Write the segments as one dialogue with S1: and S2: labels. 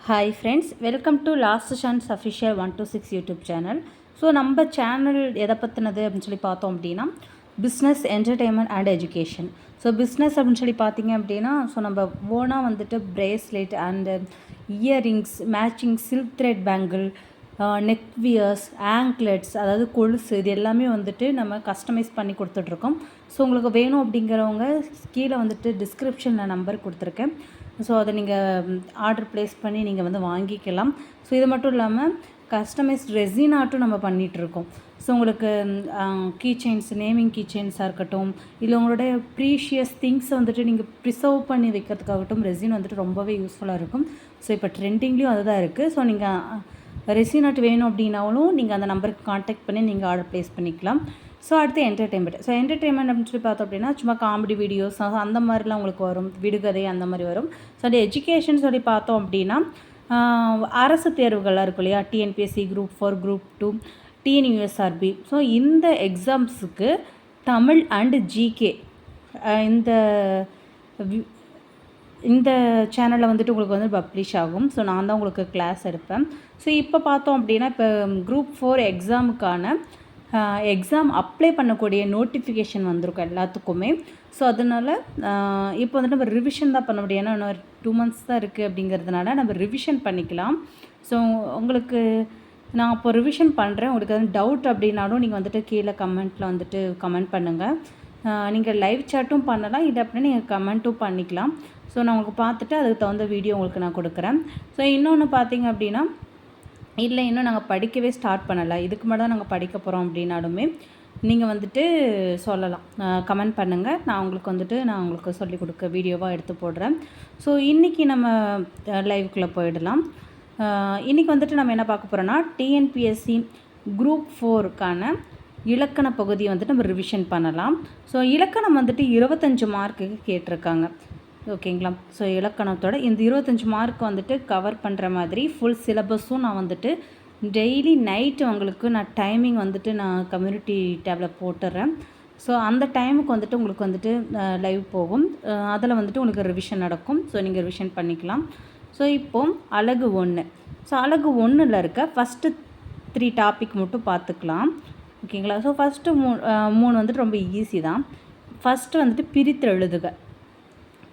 S1: Hi friends, welcome to Last Chance Official 126 YouTube channel. So நம்ம channel எதை பற்றினது அப்படின்னு சொல்லி பார்த்தோம் அப்படின்னா business entertainment and education. So business அப்படின்னு சொல்லி பார்த்தீங்க அப்படின்னா ஸோ நம்ம ஓனாக வந்துட்டு bracelet and earrings, matching silk thread bangle, neck wears, anklets, அதாவது கொலுசு, இது எல்லாமே வந்துட்டு நம்ம கஸ்டமைஸ் பண்ணி கொடுத்துட்ருக்கோம். ஸோ உங்களுக்கு வேணும் அப்படிங்கிறவங்க கீழே வந்துட்டு டிஸ்கிரிப்ஷனில் நம்பர் கொடுத்துருக்கேன். ஸோ அதை நீங்கள் ஆர்டர் ப்ளேஸ் பண்ணி நீங்கள் வந்து வாங்கிக்கலாம். ஸோ இது மட்டும் இல்லாமல் கஸ்டமைஸ்ட் ரெசின் ஆர்ட்டும் நம்ம பண்ணிகிட்ருக்கோம். ஸோ உங்களுக்கு கீ செயின்ஸ், நேமிங் கீ செயின்ஸாக இருக்கட்டும், இல்லை உங்களுடைய ப்ரீஷியஸ் திங்ஸை வந்துட்டு நீங்கள் ப்ரிசர்வ் பண்ணி வைக்கிறதுக்காகட்டும் ரெசின் வந்துட்டு ரொம்பவே யூஸ்ஃபுல்லாக இருக்கும். ஸோ இப்போ ட்ரெண்டிங்லேயும் அதுதான் இருக்குது. ஸோ நீங்கள் ரெசின் ஆர்ட் வேணும் அப்படின்னாலும் நீங்கள் அந்த நம்பருக்கு காண்டாக்ட் பண்ணி நீங்கள் ஆர்டர் ப்ளேஸ் பண்ணிக்கலாம். ஸோ அடுத்து என்டர்டெயின்மெண்ட். ஸோ என்டர்டெயின்மெண்ட் அப்படின்னு சொல்லி பார்த்தோம் அப்படின்னா சும்மா காமெடி வீடியோஸ் அந்த மாதிரிலாம் உங்களுக்கு வரும், விடுகதை அந்த மாதிரி வரும். ஸோ அது எஜுகேஷன் சொல்லி பார்த்தோம் அப்படின்னா அரசு தேர்வுகள்லாம் இருக்கும் இல்லையா, TNPSC, group 4, group 2, TNUSRB. So இந்த எக்ஸாம்ஸுக்கு தமிழ் அண்டு ஜிகே இந்த சேனலில் வந்துட்டு உங்களுக்கு வந்து பப்ளிஷ் ஆகும். ஸோ நான் தான் உங்களுக்கு கிளாஸ் எடுப்பேன். ஸோ இப்போ பார்த்தோம் அப்படின்னா இப்போ குரூப் 4 எக்ஸாமுக்கான எக்ஸாம் அப்ளை பண்ணக்கூடிய நோட்டிஃபிகேஷன் வந்திருக்கும் எல்லாத்துக்குமே. ஸோ அதனால் இப்போ வந்துட்டு நம்ம ரிவிஷன் தான் பண்ண முடியும். ஏன்னா இன்னும் 2 months தான் இருக்குது அப்படிங்கிறதுனால நம்ம ரிவிஷன் பண்ணிக்கலாம். ஸோ உங்களுக்கு நான் இப்போ ரிவிஷன் பண்ணுறேன். உங்களுக்கு வந்து டவுட் அப்படின்னாலும் நீங்கள் வந்துட்டு கீழே கமெண்ட்டில் வந்துட்டு கமெண்ட் பண்ணுங்கள். நீங்கள் லைவ் சாட்டும் பண்ணலாம், இல்லை அப்படின்னா நீங்கள் கமெண்ட்டும் பண்ணிக்கலாம். ஸோ நான் உங்களுக்கு பார்த்துட்டு அதுக்கு தகுந்த வீடியோ உங்களுக்கு நான் கொடுக்குறேன். ஸோ இன்னொன்று பார்த்தீங்க அப்படின்னா இல்லை இன்னும் நாங்கள் படிக்கவே ஸ்டார்ட் பண்ணலை, இதுக்கு மேலே தான் நாங்கள் படிக்க போகிறோம் அப்படின்னாலுமே நீங்கள் வந்துட்டு சொல்லலாம், கமெண்ட் பண்ணுங்கள். நான் உங்களுக்கு சொல்லிக் கொடுக்க வீடியோவாக எடுத்து போடுறேன். ஸோ இன்றைக்கி நம்ம லைவுக்குள்ளே போயிடலாம். இன்றைக்கி வந்துட்டு நம்ம என்ன பார்க்க போகிறோன்னா டிஎன்பிஎஸ்சி குரூப் 4க்கான இலக்கண பகுதியை வந்துட்டு நம்ம ரிவிஷன் பண்ணலாம். ஸோ இலக்கணம் வந்துட்டு 25 மார்க்குக்கு கேட்டிருக்காங்க, ஓகேங்களா. ஸோ இலக்கணத்தோட இந்த 25 மார்க் வந்துட்டு கவர் பண்ணுற மாதிரி ஃபுல் சிலபஸும் நான் வந்துட்டு டெய்லி நைட்டு உங்களுக்கு நான் டைமிங் வந்துட்டு நான் கம்யூனிட்டி டேபில் போட்டுடுறேன். ஸோ அந்த டைமுக்கு வந்துட்டு உங்களுக்கு வந்துட்டு லைவ் போகும், அதில் வந்துட்டு உங்களுக்கு ரிவிஷன் நடக்கும். ஸோ நீங்கள் ரிவிஷன் பண்ணிக்கலாம். ஸோ இப்போது அலகு 1. ஸோ அலகு 1ல் இருக்க ஃபஸ்ட்டு 3 டாபிக் மட்டும் பார்த்துக்கலாம், ஓகேங்களா. ஸோ ஃபஸ்ட்டு 3 வந்துட்டு ரொம்ப ஈஸி தான். ஃபஸ்ட்டு வந்துட்டு பிரித்தெழுதுக.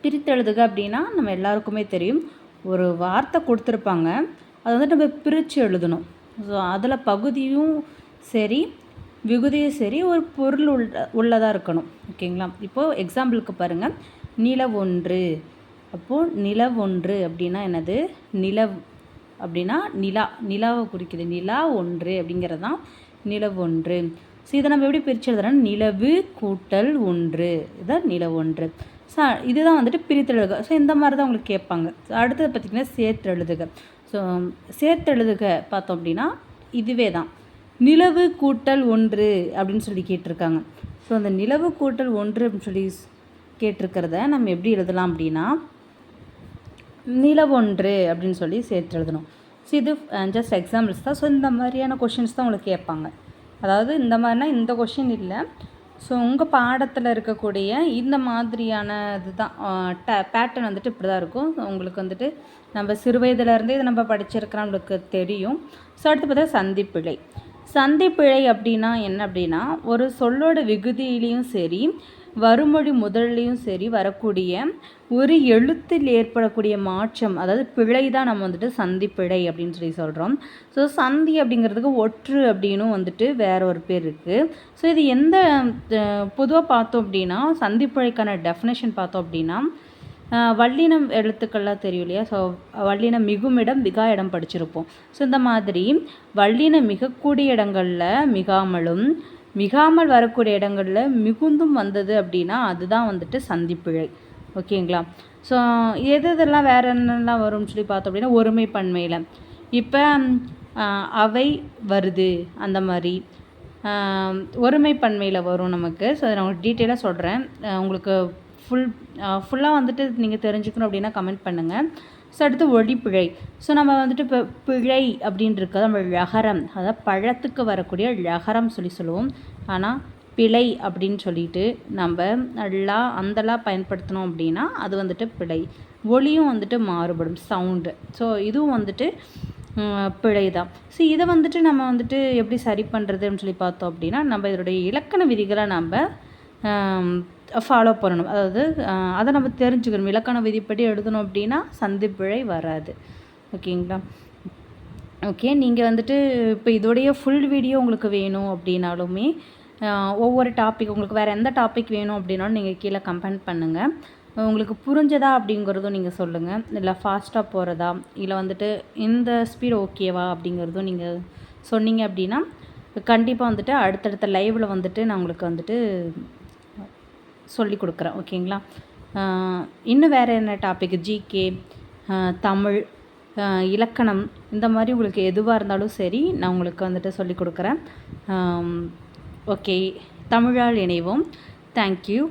S1: பிரித்தெழுதுக அப்படின்னா நம்ம எல்லாருக்குமே தெரியும், ஒரு வார்த்தை கொடுத்துருப்பாங்க, அதை வந்துட்டு நம்ம பிரித்து எழுதணும். ஸோ அதில் பகுதியும் சரி விகுதியும் சரி ஒரு பொருள் உள்ளதாக இருக்கணும், ஓகேங்களா. இப்போது எக்ஸாம்பிளுக்கு பாருங்கள், நிலவொன்று. அப்போது நிலவொன்று அப்படின்னா என்னது, நிலவு அப்படின்னா நிலாவை குறிக்குது. நிலா ஒன்று அப்படிங்கிறது தான் நிலவொன்று. ஸோ இதை நம்ம எப்படி பிரித்து எழுதுறோன்னா நிலவு கூட்டல் 1, இதுதான் நிலவொன்று. ஸோ இதுதான் வந்துட்டு பிரித்தெழுதுக. ஸோ இந்த மாதிரி தான் உங்களுக்கு கேட்பாங்க. ஸோ அடுத்தது பார்த்திங்கன்னா சேர்த்தெழுதுக. ஸோ சேர்த்தெழுதுக பார்த்தோம் அப்படின்னா இதுவே தான் நிலவு கூட்டல் 1 அப்படின்னு சொல்லி கேட்டிருக்காங்க. ஸோ அந்த நிலவு கூட்டல் 1 அப்படின்னு சொல்லி கேட்டிருக்கிறத நம்ம எப்படி எழுதலாம் அப்படின்னா நிலவொன்று அப்படின்னு சொல்லி சேர்த்து எழுதணும். ஸோ இது ஜஸ்ட் எக்ஸாம்பிள்ஸ் தான். ஸோ இந்த மாதிரியான கொஷின்ஸ் தான் உங்களுக்கு கேட்பாங்க. அதாவது இந்த மாதிரினா இந்த கொஷின் இல்லை, ஸோ உங்கள் பாடத்தில் இருக்கக்கூடிய இந்த மாதிரியான இதுதான் பேட்டர்ன் வந்துட்டு இப்படி தான் இருக்கும். உங்களுக்கு வந்துட்டு நம்ம சிறு வயதுலேருந்தே இதை நம்ம படிச்சிருக்கிறோம், நம்மளுக்கு தெரியும். ஸோ அடுத்து பார்த்தா சந்திப்பிழை. சந்திப்பிழை அப்படின்னா என்ன அப்படின்னா ஒரு சொல்லோட விகுதியிலையும் சரி வறுமொழி முதல்லையும் சரி வரக்கூடிய ஒரு எழுத்தில் ஏற்படக்கூடிய மாற்றம், அதாவது பிழை தான் நம்ம வந்துட்டு சந்திப்பிழை அப்படின்னு சொல்லி சொல்கிறோம். ஸோ சந்தி அப்படிங்கிறதுக்கு ஒற்று அப்படின்னும் வந்துட்டு வேற ஒரு பேர் இருக்குது. ஸோ இது எந்த பொதுவாக பார்த்தோம் அப்படின்னா சந்திப்பிழைக்கான டெஃபினேஷன் பார்த்தோம் அப்படின்னா வல்லினம் எழுத்துக்கள்லாம் தெரியும் இல்லையா. ஸோ வல்லினம் மிகுமிடம் மிகா இடம் படிச்சிருப்போம். ஸோ இந்த மாதிரி வல்லினம் மிகக்கூடிய இடங்களில் மிகாமலும் மிகாமல் வரக்கூடிய இடங்களில் மிகுந்தும் வந்தது அப்படின்னா அதுதான் வந்துட்டு சந்திப்பிழை, ஓகேங்களா. ஸோ இதெல்லாம் வேறு என்னெல்லாம் வரும்னு சொல்லி பார்த்தோம் அப்படின்னா ஒருமை பன்மையில் இப்போ அவை வருது, அந்த மாதிரி ஒருமை பன்மையில் வரும் நமக்கு. ஸோ அதை நான் உங்களுக்கு டீட்டெயிலாக சொல்கிறேன். உங்களுக்கு ஃபுல்லாக வந்துட்டு நீங்கள் தெரிஞ்சுக்கணும் அப்படின்னா கமெண்ட் பண்ணுங்கள். ஸோ அடுத்து ஒளிப்பிழை. ஸோ நம்ம வந்துட்டு இப்போ பிழை அப்படின்றது நம்ம ழகரம், அதாவது பழத்துக்கு வரக்கூடிய ழகரம் சொல்லுவோம். ஆனால் பிழை அப்படின்னு சொல்லிட்டு நம்ம நல்லா அந்தலாம் பயன்படுத்தணும் அப்படின்னா அது வந்துட்டு பிழை. ஒலியும் வந்துட்டு மாறுபடும் சவுண்டு. ஸோ இதுவும் வந்துட்டு பிழை தான். ஸோ இதை வந்துட்டு நம்ம வந்துட்டு எப்படி சரி பண்ணுறதுன்னு சொல்லி பார்த்தோம் அப்படின்னா, நம்ம இதனுடைய இலக்கண விதிகளை நம்ம ஃபாலோ பண்ணணும். அதாவது அதை நம்ம தெரிஞ்சுக்கணும். இலக்கண விதிப்படி எழுதணும் அப்படின்னா சந்திப்பிழை வராது. ஓகேங்களா? ஓகே, நீங்கள் வந்துட்டு இப்போ இதோடைய ஃபுல் வீடியோ உங்களுக்கு வேணும் அப்படின்னாலுமே ஒவ்வொரு டாபிக் உங்களுக்கு வேறு எந்த டாபிக் வேணும் அப்படின்னாலும் நீங்கள் கீழே கமெண்ட் பண்ணுங்கள். உங்களுக்கு புரிஞ்சதா அப்படிங்கிறதும் நீங்கள் சொல்லுங்கள். இல்லை ஃபாஸ்ட்டாக போகிறதா, இல்லை வந்துட்டு இந்த ஸ்பீட் ஓகேவா அப்படிங்கிறதும் நீங்கள் சொன்னீங்க அப்படின்னா கண்டிப்பாக வந்துட்டு அடுத்தடுத்த லைவில் வந்துட்டு நான் உங்களுக்கு வந்துட்டு சொல்லி கொடுக்குறேன். ஓகேங்களா? இன்னும் வேறு என்ன டாபிக், ஜிகே, தமிழ், இலக்கணம், இந்த மாதிரி உங்களுக்கு எதுவாக இருந்தாலும் சரி நான் உங்களுக்கு வந்துட்டு சொல்லி கொடுக்குறேன். ஓகே, தமிழால் இணைவோம். தேங்க்யூ.